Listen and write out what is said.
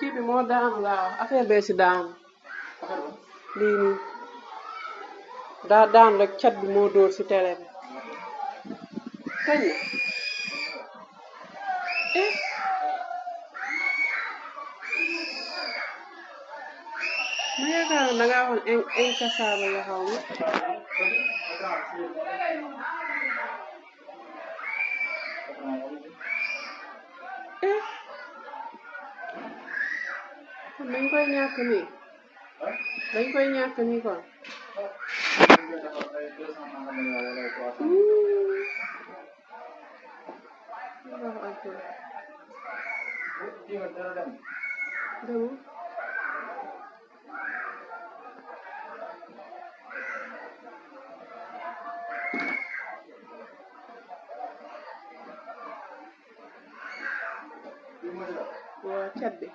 kii bi moo daanu laa wax affaire bee si daanu lii nii daa daanu rek cat bi moo dóor si télé bi kañ la ma yaakaar ne dangaa waxoon incassable la xaw ma kon dañ koy ñàkk nii kon demu waa cat bi